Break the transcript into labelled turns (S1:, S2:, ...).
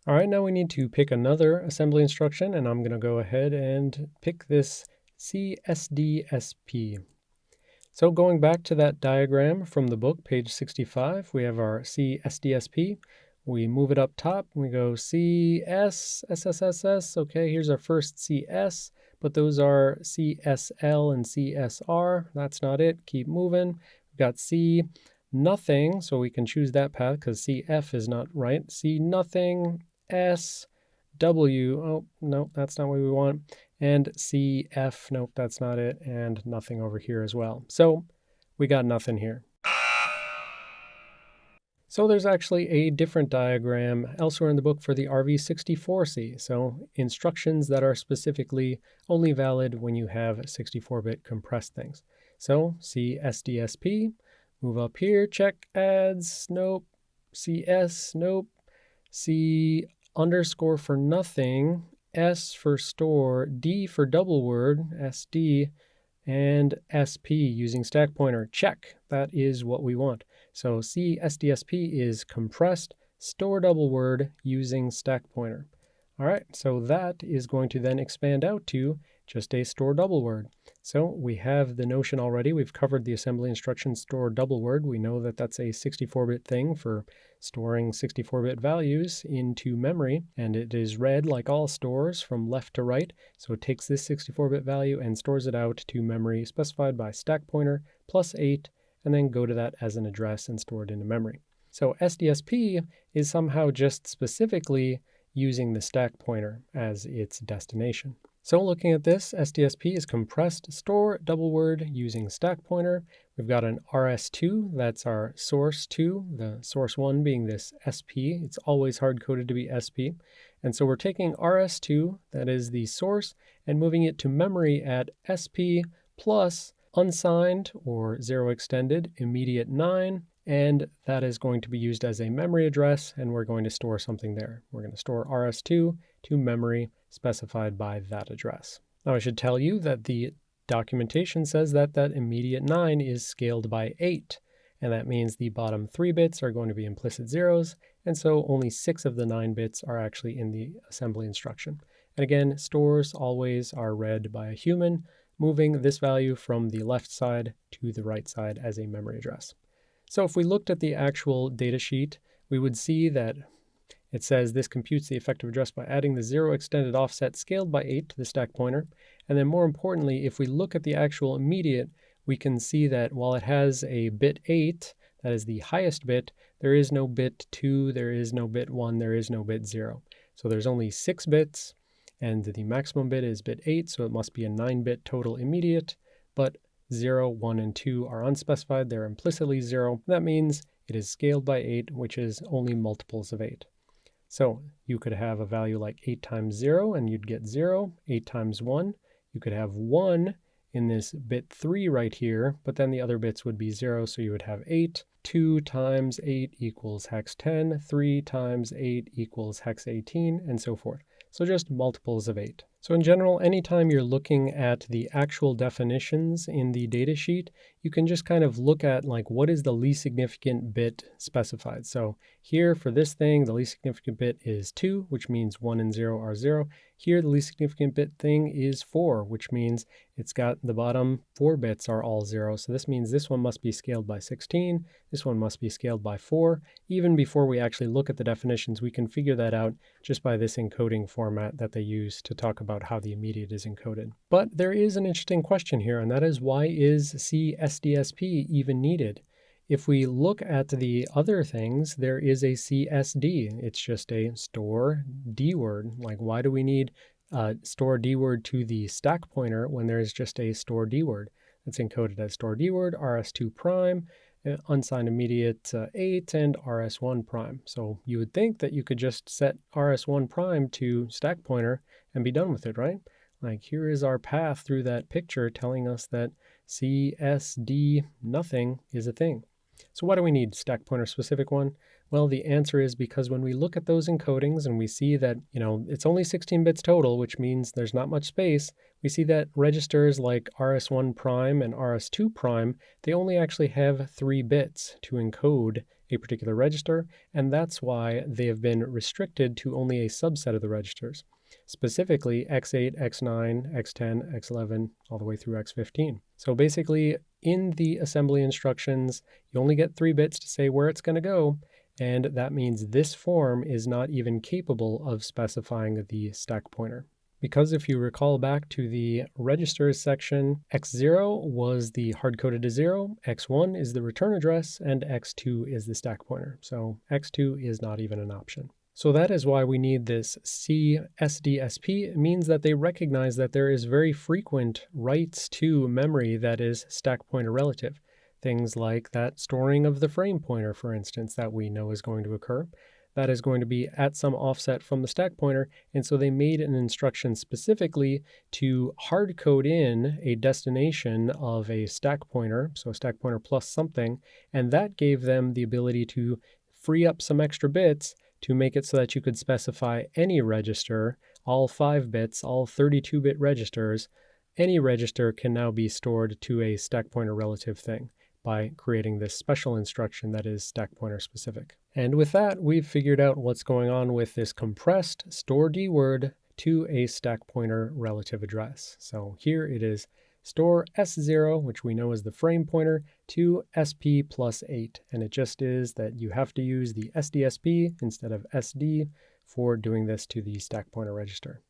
S1: All right, now we need to pick another assembly instruction, and I'm going to go ahead and pick this CSDSP. So going back to that diagram from the book, page 65, we have our CSDSP. We move it up top, and we go CS, SSSS. Okay, here's our first CS, but those are CSL and CSR. That's not it. Keep moving. We've got C, nothing, so we can choose that path because CF is not right. C, nothing, S, W, oh, no, that's not what we want. And CF, nope, that's not it. And nothing over here as well. So we got nothing here. So there's actually a different diagram elsewhere in the book for the RV64C. So instructions that are specifically only valid when you have 64-bit compressed things. So CSDSP, move up here, check adds, nope. CS, nope. C underscore for nothing, S for store, D for double word, SD, and SP using stack pointer. Check. That is what we want. So CSDSP is compressed store double word using stack pointer. All right, so that is going to then expand out to just a store double word. So we have the notion already. We've covered the assembly instruction store double word. We know that that's a 64-bit thing for storing 64-bit values into memory, and it is read like all stores from left to right. So it takes this 64-bit value and stores it out to memory specified by stack pointer plus 8, and then go to that as an address and store it into memory. So SDSP is somehow just specifically using the stack pointer as its destination. So looking at this, SDSP is compressed store double word using stack pointer. We've got an RS2, that's our source 2, the source 1 being this SP. It's always hard-coded to be SP. And so we're taking RS2, that is the source, and moving it to memory at SP plus unsigned or 0 extended immediate 9, and that is going to be used as a memory address, and we're going to store something there. We're going to store RS2 to memory specified by that address. Now I should tell you that the documentation says that that immediate 9 is scaled by 8, and that means the bottom 3 bits are going to be implicit zeros, and so only 6 of the 9 bits are actually in the assembly instruction. And again, stores always are read by a human, moving this value from the left side to the right side as a memory address. So if we looked at the actual data sheet, we would see that it says this computes the effective address by adding the 0 extended offset scaled by 8 to the stack pointer. And then more importantly, if we look at the actual immediate, we can see that while it has a bit 8, that is the highest bit, there is no bit 2, there is no bit 1, there is no bit 0. So there's only 6 bits, and the maximum bit is bit 8, so it must be a 9-bit total immediate, but 0, 1, and 2 are unspecified. They're implicitly 0. That means it is scaled by 8, which is only multiples of 8. So you could have a value like 8 times 0, and you'd get 0. 8 times 1, you could have 1 in this bit 3 right here, but then the other bits would be 0, so you would have 8. 2 times 8 equals hex 10. 3 times 8 equals hex 18, and so forth. So just multiples of 8. So in general, anytime you're looking at the actual definitions in the datasheet, you can just kind of look at like what is the least significant bit specified. So here for this thing, the least significant bit is 2, which means 1 and 0 are 0. Here the least significant bit thing is 4, which means it's got the bottom 4 bits are all 0. So this means this one must be scaled by 16, this one must be scaled by 4. Even before we actually look at the definitions, we can figure that out just by this encoding format that they use to talk about how the immediate is encoded. But there is an interesting question here, and that is, why is CSDSP even needed? If we look at the other things, there is a CSD. It's just a store D word. Like, why do we need store D word to the stack pointer when there's just a store D word? It's encoded as store D word, RS2 prime, unsigned immediate 8, and RS1 prime. So you would think that you could just set RS1 prime to stack pointer and be done with it, right? Like, here is our path through that picture telling us that CSD nothing is a thing. So why do we need stack pointer specific one? Well, the answer is because when we look at those encodings and we see that, it's only 16 bits total, which means there's not much space, we see that registers like RS1 prime and RS2 prime, they only actually have 3 bits to encode a particular register, and that's why they have been restricted to only a subset of the registers, specifically x8, x9, x10, x11, all the way through x15. So basically, in the assembly instructions, you only get 3 bits to say where it's going to go, and that means this form is not even capable of specifying the stack pointer. Because if you recall back to the registers section, x0 was the hard-coded to 0, x1 is the return address, and x2 is the stack pointer. So x2 is not even an option. So that is why we need this CSDSP. It means that they recognize that there is very frequent writes to memory that is stack pointer relative. Things like that storing of the frame pointer, for instance, that we know is going to occur. That is going to be at some offset from the stack pointer, and so they made an instruction specifically to hard code in a destination of a stack pointer, so stack pointer plus something, and that gave them the ability to free up some extra bits to make it so that you could specify any register, all 5 bits, all 32-bit registers. Any register can now be stored to a stack pointer relative thing by creating this special instruction that is stack pointer specific. And with that, we've figured out what's going on with this compressed store D word to a stack pointer relative address. So here it is store S0, which we know is the frame pointer, to SP plus 8. And it just is that you have to use the SDSP instead of SD for doing this to the stack pointer register.